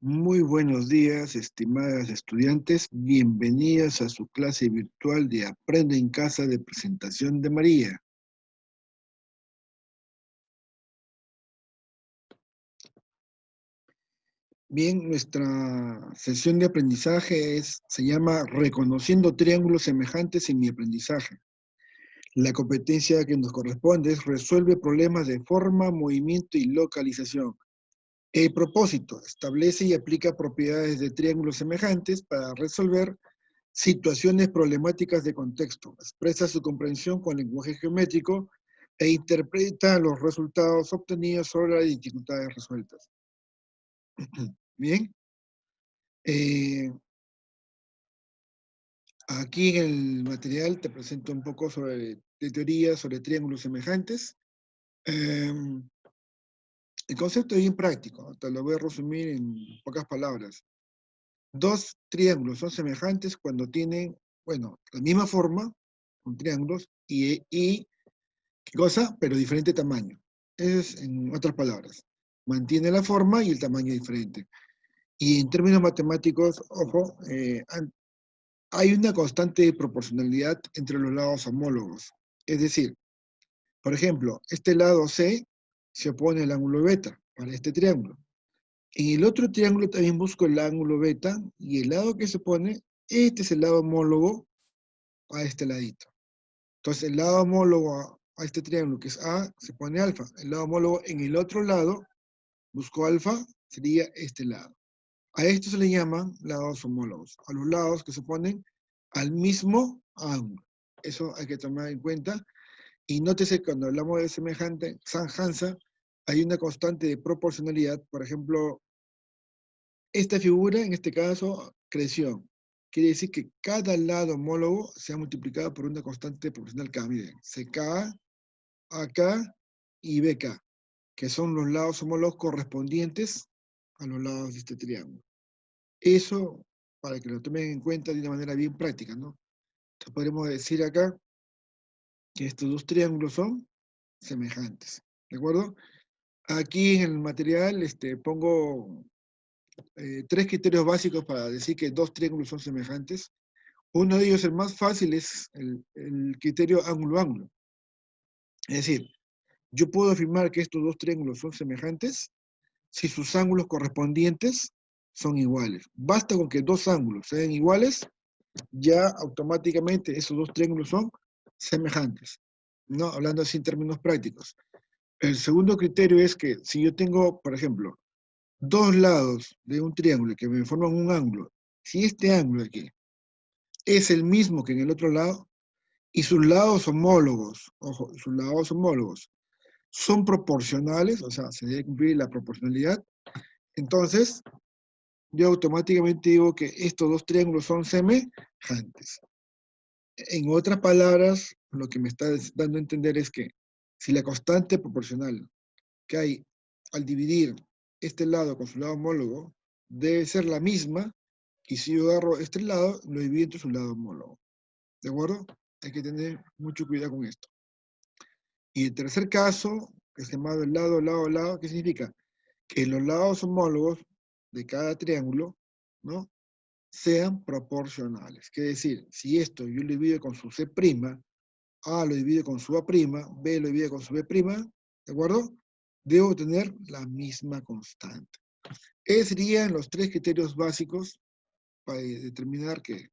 Muy buenos días, estimadas estudiantes. Bienvenidas a su clase virtual de Aprende en Casa de Presentación de María. Bien, nuestra sesión de aprendizaje se llama Reconociendo triángulos semejantes en mi aprendizaje. La competencia que nos corresponde es resuelve problemas de forma, movimiento y localización. El propósito, establece y aplica propiedades de triángulos semejantes para resolver situaciones problemáticas de contexto, expresa su comprensión con lenguaje geométrico e interpreta los resultados obtenidos sobre las dificultades resueltas. Bien, aquí en el material te presento un poco de teoría sobre triángulos semejantes. El concepto es bien práctico, te lo voy a resumir en pocas palabras. Dos triángulos son semejantes cuando tienen, bueno, la misma forma, con triángulos, y ¿qué cosa? Pero diferente tamaño. Es, en otras palabras, mantiene la forma y el tamaño diferente. Y en términos matemáticos, ojo, hay una constante proporcionalidad entre los lados homólogos. Es decir, por ejemplo, este lado C se opone al ángulo beta para este triángulo. En el otro triángulo también busco el ángulo beta y el lado que se opone, este es el lado homólogo a este ladito. Entonces, el lado homólogo a este triángulo, que es A, se pone alfa. El lado homólogo en el otro lado, busco alfa, sería este lado. A esto se le llaman lados homólogos, a los lados que se ponen al mismo ángulo. Eso hay que tomar en cuenta. Y nótese que cuando hablamos de semejanza, hay una constante de proporcionalidad. Por ejemplo, esta figura, en este caso, creció. Quiere decir que cada lado homólogo se ha multiplicado por una constante proporcional K. Miren, CK, AK y BK, que son los lados homólogos correspondientes a los lados de este triángulo. Eso, para que lo tomen en cuenta de una manera bien práctica, ¿no? Entonces podemos decir acá que estos dos triángulos son semejantes, ¿de acuerdo? Aquí en el material pongo tres criterios básicos para decir que dos triángulos son semejantes. Uno de ellos, el más fácil, es el criterio ángulo-ángulo. Es decir, yo puedo afirmar que estos dos triángulos son semejantes si sus ángulos correspondientes son iguales. Basta con que dos ángulos sean iguales, ya automáticamente esos dos triángulos son semejantes, ¿no? Hablando así en términos prácticos. El segundo criterio es que si yo tengo, por ejemplo, dos lados de un triángulo que me forman un ángulo, si este ángulo aquí es el mismo que en el otro lado, y sus lados homólogos, ojo, sus lados homólogos son proporcionales, o sea, se debe cumplir la proporcionalidad, entonces yo automáticamente digo que estos dos triángulos son semejantes. En otras palabras, lo que me está dando a entender es que si la constante proporcional que hay al dividir este lado con su lado homólogo debe ser la misma, y si yo agarro este lado, lo divido entre su lado homólogo. ¿De acuerdo? Hay que tener mucho cuidado con esto. Y el tercer caso, que es llamado el lado, ¿qué significa? Que los lados homólogos de cada triángulo, ¿no?, sean proporcionales. Quiere decir, si esto yo lo divido con su C', A lo divide con su A', B lo divide con su B', ¿de acuerdo? Debo tener la misma constante. Esos serían los tres criterios básicos para determinar que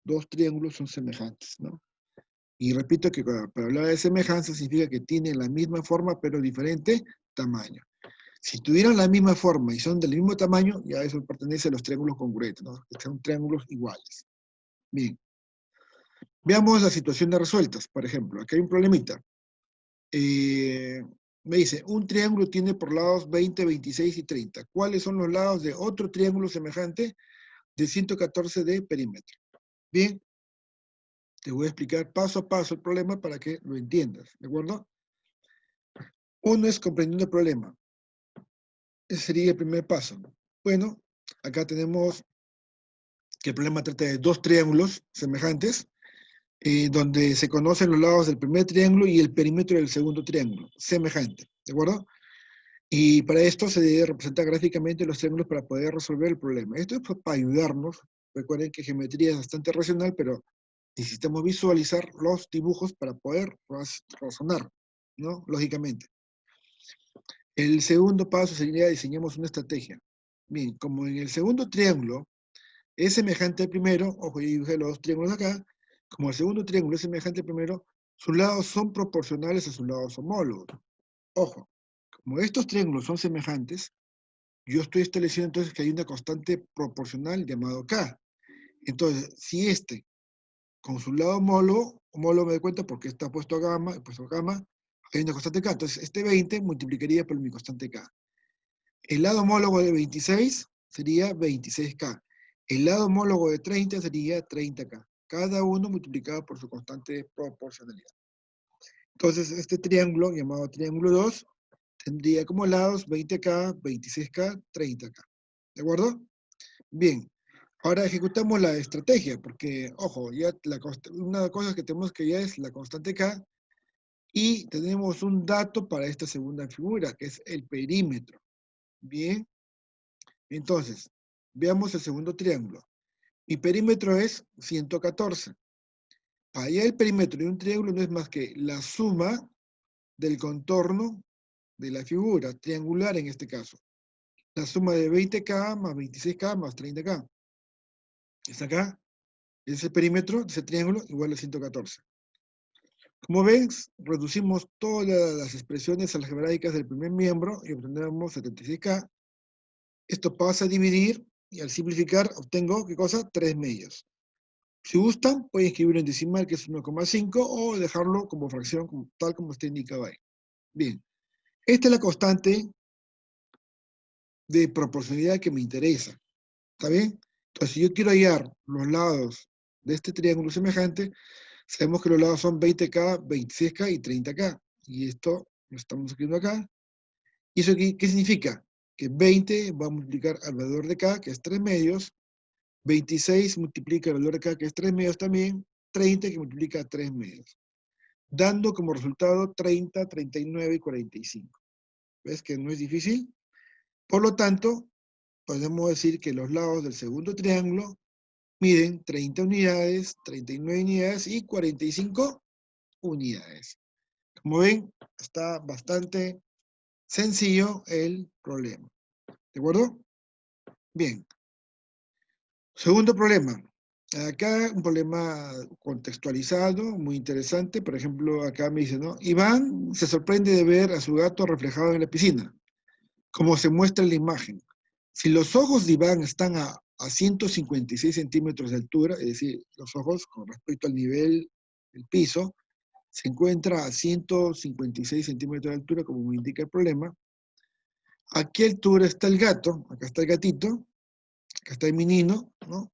dos triángulos son semejantes, ¿no? Y repito que para hablar de semejanza significa que tienen la misma forma pero diferente tamaño. Si tuvieran la misma forma y son del mismo tamaño, ya eso pertenece a los triángulos congruentes, ¿no? Que son triángulos iguales. Bien. Veamos la situación de resueltas. Por ejemplo, aquí hay un problemita. Me dice, un triángulo tiene por lados 20, 26 y 30. ¿Cuáles son los lados de otro triángulo semejante de 114 de perímetro? Bien, te voy a explicar paso a paso el problema para que lo entiendas, ¿de acuerdo? Uno es comprendiendo el problema. Ese sería el primer paso. Bueno, acá tenemos que el problema trata de dos triángulos semejantes, donde se conocen los lados del primer triángulo y el perímetro del segundo triángulo, semejante, ¿de acuerdo? Y para esto se debe representar gráficamente los triángulos para poder resolver el problema. Esto es para ayudarnos. Recuerden que geometría es bastante racional, pero necesitamos visualizar los dibujos para poder razonar, ¿no? Lógicamente. El segundo paso sería diseñamos una estrategia. Bien, como en el segundo triángulo es semejante al primero, ojo, yo dibujé los dos triángulos acá, como el segundo triángulo es semejante al primero, sus lados son proporcionales a sus lados homólogos. Ojo, como estos triángulos son semejantes, yo estoy estableciendo entonces que hay una constante proporcional llamado K. Entonces, si este, con su lado homólogo me doy cuenta porque está puesto a gamma, hay una constante K. Entonces, este 20 multiplicaría por mi constante K. El lado homólogo de 26 sería 26K. El lado homólogo de 30 sería 30K. Cada uno multiplicado por su constante de proporcionalidad. Entonces, este triángulo, llamado triángulo 2, tendría como lados 20K, 26K, 30K. ¿De acuerdo? Bien. Ahora ejecutamos la estrategia, porque, ojo, ya una de las cosas que tenemos que ya es la constante K, y tenemos un dato para esta segunda figura, que es el perímetro. Bien. Entonces, veamos el segundo triángulo. Mi perímetro es 114. Allá el perímetro de un triángulo no es más que la suma del contorno de la figura, triangular en este caso. La suma de 20K más 26K más 30K. ¿Está acá? Ese perímetro de ese triángulo igual a 114. Como ven, reducimos todas las expresiones algebraicas del primer miembro y obtenemos 76K. Esto pasa a dividir y al simplificar obtengo, ¿qué cosa? 3 medios. Si gustan, pueden escribirlo en decimal, que es 1,5, o dejarlo como fracción, tal como está indicado ahí. Bien, esta es la constante de proporcionalidad que me interesa. ¿Está bien? Entonces, si yo quiero hallar los lados de este triángulo semejante, sabemos que los lados son 20K, 26K y 30K. Y esto lo estamos escribiendo acá. ¿Y eso qué significa? Que 20 va a multiplicar al valor de K, que es 3 medios. 26 multiplica el valor de K, que es 3 medios también. 30 que multiplica 3 medios. Dando como resultado 30, 39 y 45. ¿Ves que no es difícil? Por lo tanto, podemos decir que los lados del segundo triángulo miden 30 unidades, 39 unidades y 45 unidades. Como ven, está bastante sencillo el problema. ¿De acuerdo? Bien. Segundo problema. Acá un problema contextualizado, muy interesante. Por ejemplo, acá me dice, ¿no? Iván se sorprende de ver a su gato reflejado en la piscina, como se muestra en la imagen. Si los ojos de Iván están a 156 centímetros de altura, es decir, los ojos con respecto al nivel del piso, se encuentra a 156 centímetros de altura, como me indica el problema. ¿A qué altura está el gato? Acá está el gatito, acá está el menino, ¿no?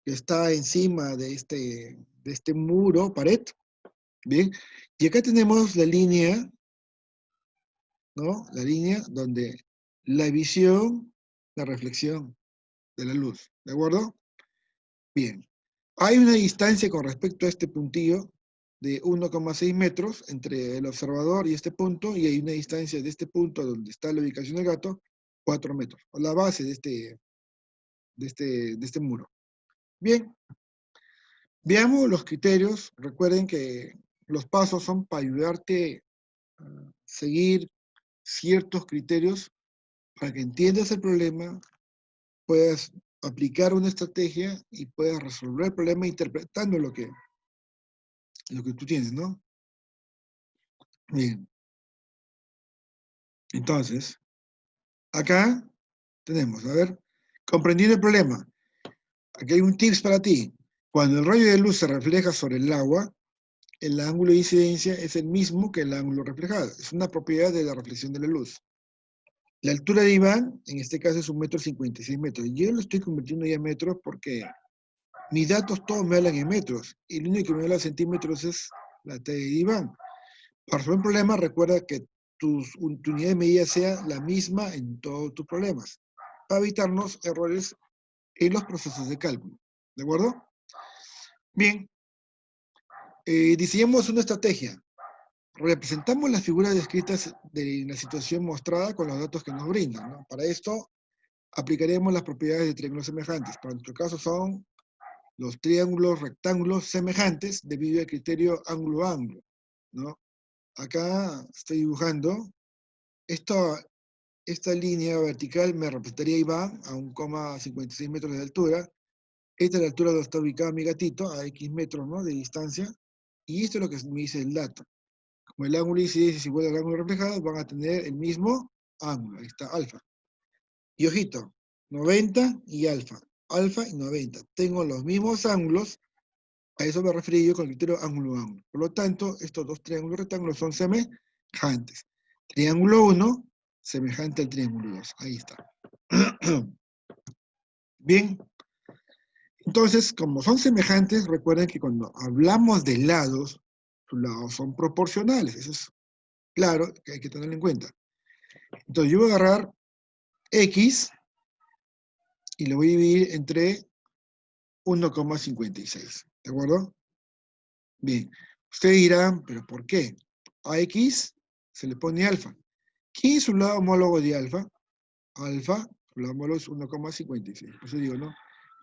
Que está encima de este muro, pared, ¿bien? Y acá tenemos la línea, ¿no? La línea donde la visión, la reflexión de la luz, ¿de acuerdo? Bien. Hay una distancia con respecto a este puntillo de 1,6 metros entre el observador y este punto, y hay una distancia de este punto donde está la ubicación del gato, 4 metros, o la base de este muro. Bien, veamos los criterios. Recuerden que los pasos son para ayudarte a seguir ciertos criterios para que entiendas el problema, puedas aplicar una estrategia y puedas resolver el problema interpretando lo que tú tienes, ¿no? Bien, entonces, acá tenemos, a ver, comprendiendo el problema. Aquí hay un tips para ti. Cuando el rayo de luz se refleja sobre el agua, el ángulo de incidencia es el mismo que el ángulo reflejado. Es una propiedad de la reflexión de la luz. La altura de Iván, en este caso es 1,56 metros. Yo lo estoy convirtiendo ya en metros porque mis datos todos me hablan en metros. Y lo único que me habla en centímetros es la T de Iván. Para resolver un problema, recuerda que tu unidad de medida sea la misma en todos tus problemas, para evitarnos errores en los procesos de cálculo. ¿De acuerdo? Bien, diseñemos una estrategia. representamos las figuras descritas de la situación mostrada con los datos que nos brindan, ¿no? Para esto, aplicaremos las propiedades de triángulos semejantes. Para nuestro caso son los triángulos rectángulos semejantes debido al criterio ángulo-ángulo, ¿no? Acá estoy dibujando. Esta línea vertical me representaría Iván a 1,56 metros de altura. Esta es la altura donde está ubicado mi gatito, a X metros, ¿no?, de distancia. Y esto es lo que me dice el dato. Como el ángulo de incidencia es igual al ángulo reflejado, van a tener el mismo ángulo. Ahí está, alfa. Y ojito, 90 y alfa. Alfa y 90. Tengo los mismos ángulos. A eso me referí yo con el criterio ángulo-ángulo. Por lo tanto, estos dos triángulos rectángulos son semejantes. Triángulo 1, semejante al triángulo 2. Ahí está. Bien. Entonces, como son semejantes, recuerden que cuando hablamos de lados, sus lados son proporcionales. Eso es claro que hay que tenerlo en cuenta. Entonces, yo voy a agarrar X y lo voy a dividir entre 1,56. ¿De acuerdo? Bien. Ustedes dirán, ¿pero por qué? A X se le pone alfa. ¿Quién es un lado homólogo de alfa? Alfa, su lado homólogo es 1,56. Por eso digo, ¿no?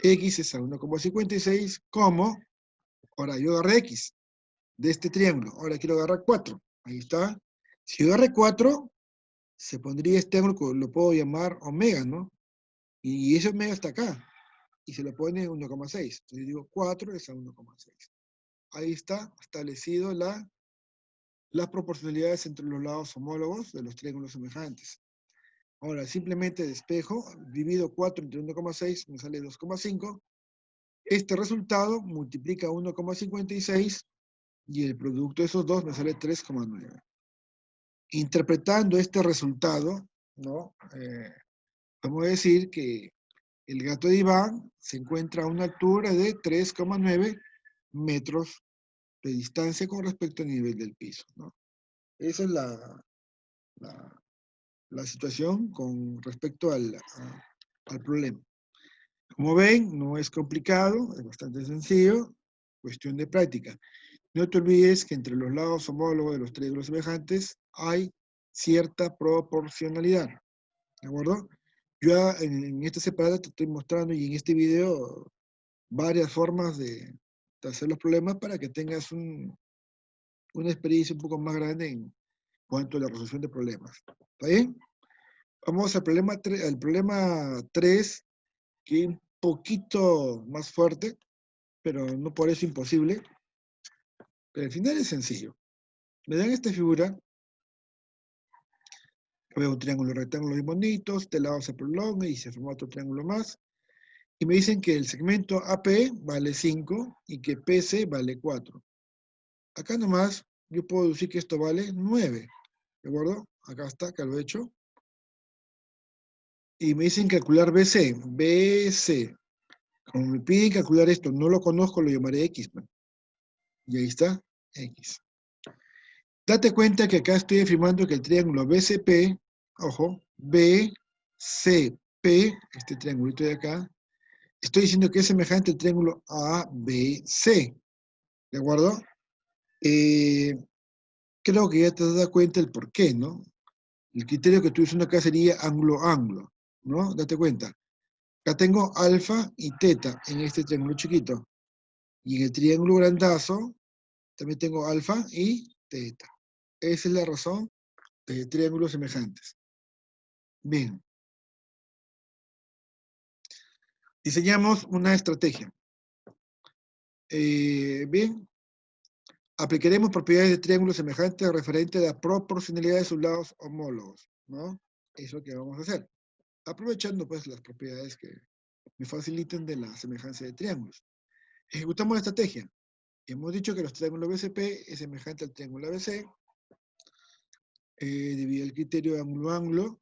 X es a 1,56, como, ahora yo agarré X de este triángulo, ahora quiero agarrar 4. Ahí está. Si yo agarré 4, se pondría este ángulo, lo puedo llamar omega, ¿no? Y ese omega está acá. Y se lo pone 1,6. Entonces yo digo 4 es a 1,6. Ahí está establecido las proporcionalidades entre los lados homólogos de los triángulos semejantes. Ahora, simplemente despejo, divido 4 entre 1,6, me sale 2,5. Este resultado multiplica 1,56 y el producto de esos dos me sale 3,9. Interpretando este resultado, ¿no? Podemos decir que el gato de Iván se encuentra a una altura de 3,9 metros de distancia con respecto al nivel del piso, ¿no? Esa es la situación con respecto al problema. Como ven, no es complicado, es bastante sencillo, cuestión de práctica. No te olvides que entre los lados homólogos de los triángulos semejantes hay cierta proporcionalidad, ¿de acuerdo? Yo en esta separada te estoy mostrando y en este video varias formas de hacer los problemas para que tengas una experiencia un poco más grande en cuanto a la resolución de problemas. ¿Está bien? Vamos al problema 3, que es un poquito más fuerte, pero no por eso imposible. Pero al final es sencillo. Me dan esta figura, veo un triángulo rectángulo bien bonito, este lado se prolonga y se forma otro triángulo más. Y me dicen que el segmento AP vale 5 y que PC vale 4. Acá nomás yo puedo decir que esto vale 9. ¿De acuerdo? Acá está, acá lo he hecho. Y me dicen calcular BC. BC. Como me piden calcular esto, no lo conozco, lo llamaré X. Y ahí está, X. Date cuenta que acá estoy afirmando que el triángulo BCP, ojo, BCP, este triangulito de acá, estoy diciendo que es semejante al triángulo ABC. ¿De acuerdo? Creo que ya te das cuenta el por qué, ¿no? El criterio que estoy usando acá sería ángulo-ángulo, ¿no? Date cuenta. Acá tengo alfa y teta en este triángulo chiquito. Y en el triángulo grandazo también tengo alfa y teta. Esa es la razón de triángulos semejantes. Bien. Diseñamos una estrategia. Bien. Aplicaremos propiedades de triángulos semejantes referente a la proporcionalidad de sus lados homólogos, ¿no? Eso es lo que vamos a hacer. Aprovechando, pues, las propiedades que me faciliten de la semejanza de triángulos. Ejecutamos la estrategia. Hemos dicho que los triángulos BCP es semejante al triángulo ABC, debido al criterio de ángulo-ángulo.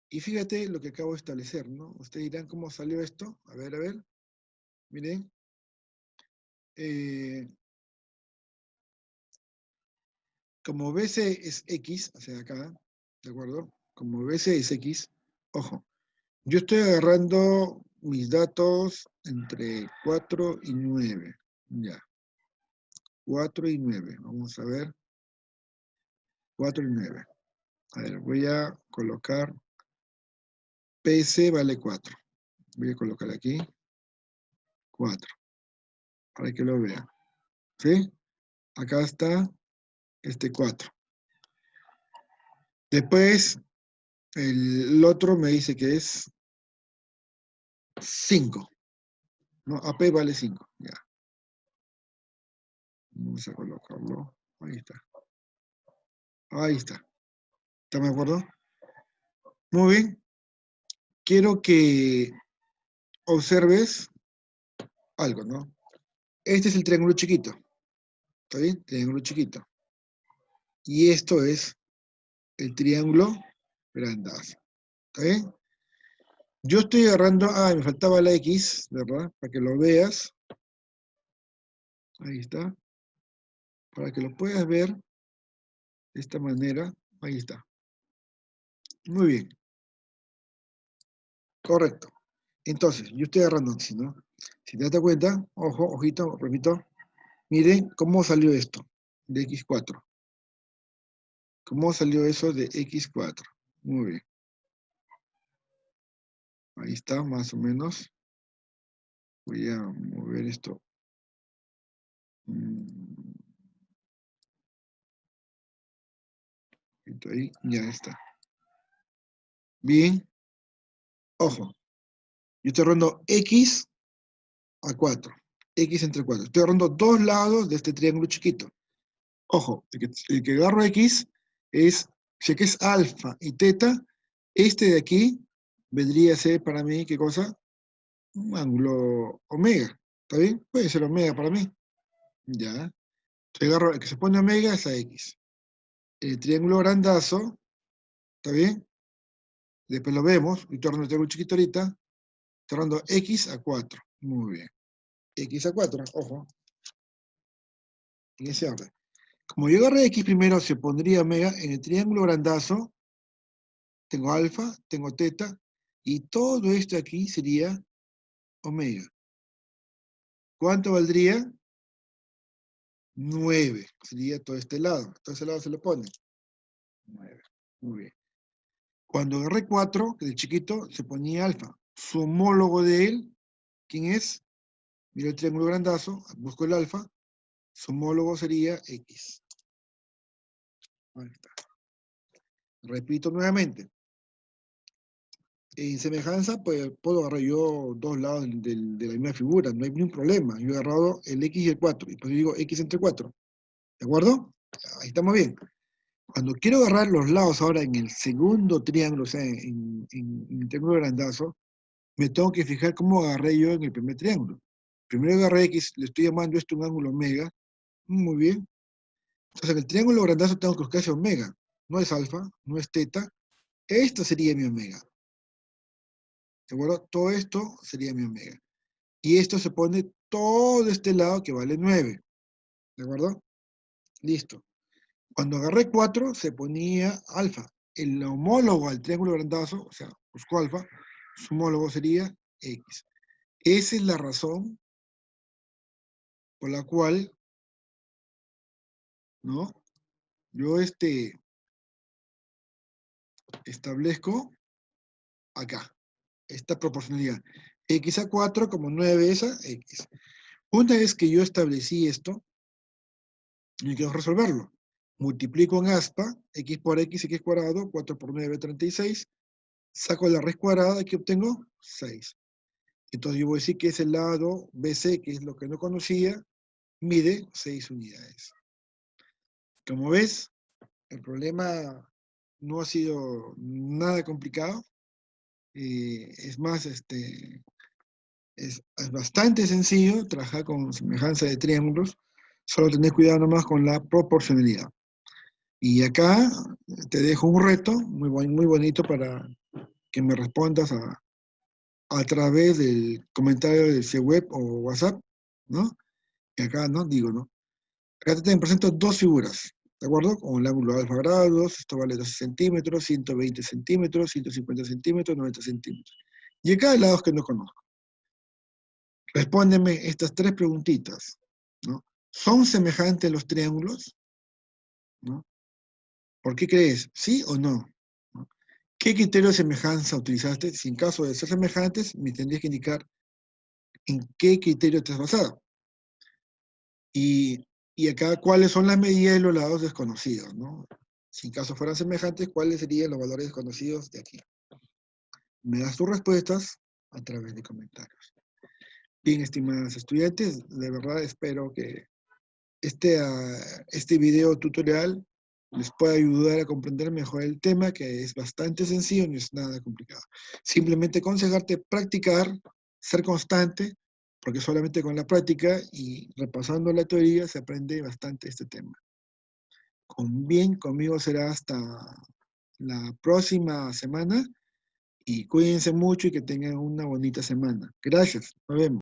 Y fíjate lo que acabo de establecer, ¿no? Ustedes dirán cómo salió esto. A ver. Miren. Como BC es X, o sea, acá, ¿de acuerdo? Como BC es X, ojo, yo estoy agarrando mis datos entre 4 y 9. Ya. 4 y 9. Vamos a ver. 4 y 9. A ver, voy a colocar PC vale 4. Voy a colocar aquí 4, para que lo vean. ¿Sí? Acá está este 4. Después, el otro me dice que es 5. ¿No? AP vale 5. Ya. Vamos a colocarlo. Ahí está. Ahí está. ¿Está de acuerdo? Muy bien. Quiero que observes algo, ¿no? Este es el triángulo chiquito. ¿Está bien? Triángulo chiquito. Y esto es el triángulo grandazo. ¿Está bien? Yo estoy agarrando, me faltaba la X, ¿verdad? Para que lo veas. Ahí está. Para que lo puedas ver de esta manera. Ahí está. Muy bien. Correcto. Entonces, yo estoy agarrando así, ¿no? Si te das cuenta, ojo, ojito, repito, miren cómo salió esto de X4. ¿Cómo salió eso de X4? Muy bien. Ahí está, más o menos. Voy a mover esto. Ahí, ya está. Bien. Ojo. Yo estoy agarrando X a 4. X entre 4. Estoy agarrando dos lados de este triángulo chiquito. Ojo, el que agarro X es, si aquí es alfa y teta, este de aquí vendría a ser para mí, ¿qué cosa? Un ángulo omega. ¿Está bien? Puede ser omega para mí. Ya. Entonces agarro, el que se pone omega es a X. El triángulo grandazo, ¿está bien? Después lo vemos, estoy agarrando el triángulo chiquito ahorita, estoy agarrando X a 4. Muy bien. X a 4, ojo, en ese orden. Como yo agarré X primero, se pondría omega en el triángulo grandazo. Tengo alfa, tengo teta, y todo esto aquí sería omega. ¿Cuánto valdría? 9. Sería todo este lado. Todo ese lado se le pone 9. Muy bien. Cuando agarré 4, que del chiquito, se ponía alfa. Su homólogo de él, ¿quién es? Mira el triángulo grandazo, busco el alfa. Su homólogo sería X. Ahí está. Repito nuevamente. En semejanza, pues puedo agarrar yo dos lados de la misma figura, no hay ningún problema. Yo he agarrado el X y el 4, y pues digo X entre 4. ¿De acuerdo? Ahí estamos bien. Cuando quiero agarrar los lados ahora en el segundo triángulo, o sea, en el triángulo grandazo, me tengo que fijar cómo agarré yo en el primer triángulo. Primero agarré X, le estoy llamando esto un ángulo omega. Muy bien. Entonces en el triángulo grandazo tengo que buscar ese omega. No es alfa, no es teta. Esto sería mi omega. ¿De acuerdo? Todo esto sería mi omega. Y esto se pone todo este lado que vale 9. ¿De acuerdo? Listo. Cuando agarré 4, se ponía alfa. El homólogo al triángulo grandazo, o sea, busco alfa, su homólogo sería X. Esa es la razón por la cual, ¿no? Yo establezco acá esta proporcionalidad. X a 4 como 9 es a X. Una vez que yo establecí esto, yo quiero resolverlo. Multiplico en aspa, X por X cuadrado, 4 por 9, 36. Saco la raíz cuadrada, aquí obtengo 6. Entonces yo voy a decir que ese lado BC, que es lo que no conocía, mide 6 unidades. Como ves, el problema no ha sido nada complicado. Es más, es bastante sencillo trabajar con semejanza de triángulos. Solo tener cuidado nomás con la proporcionalidad. Y acá te dejo un reto muy bonito para que me respondas a través del comentario de ese web o WhatsApp, ¿no? Y acá, ¿no? Digo, ¿no? Acá te presento dos figuras, ¿de acuerdo? Con el ángulo alfa grados, esto vale 12 centímetros, 120 centímetros, 150 centímetros, 90 centímetros. Y acá hay lados que no conozco. Respóndeme estas tres preguntitas, ¿no? ¿Son semejantes los triángulos? ¿No? ¿Por qué crees? ¿Sí o no? ¿No? ¿Qué criterio de semejanza utilizaste? Si en caso de ser semejantes, me tendrías que indicar en qué criterio te has basado. Y acá, ¿cuáles son las medidas de los lados desconocidos, ¿no? Si en caso fueran semejantes, ¿cuáles serían los valores desconocidos de aquí? Me das tus respuestas a través de comentarios. Bien, estimados estudiantes, de verdad espero que este video tutorial les pueda ayudar a comprender mejor el tema, que es bastante sencillo, no es nada complicado. Simplemente aconsejarte practicar, ser constante, porque solamente con la práctica y repasando la teoría se aprende bastante este tema. Conmigo será hasta la próxima semana y cuídense mucho y que tengan una bonita semana. Gracias, nos vemos.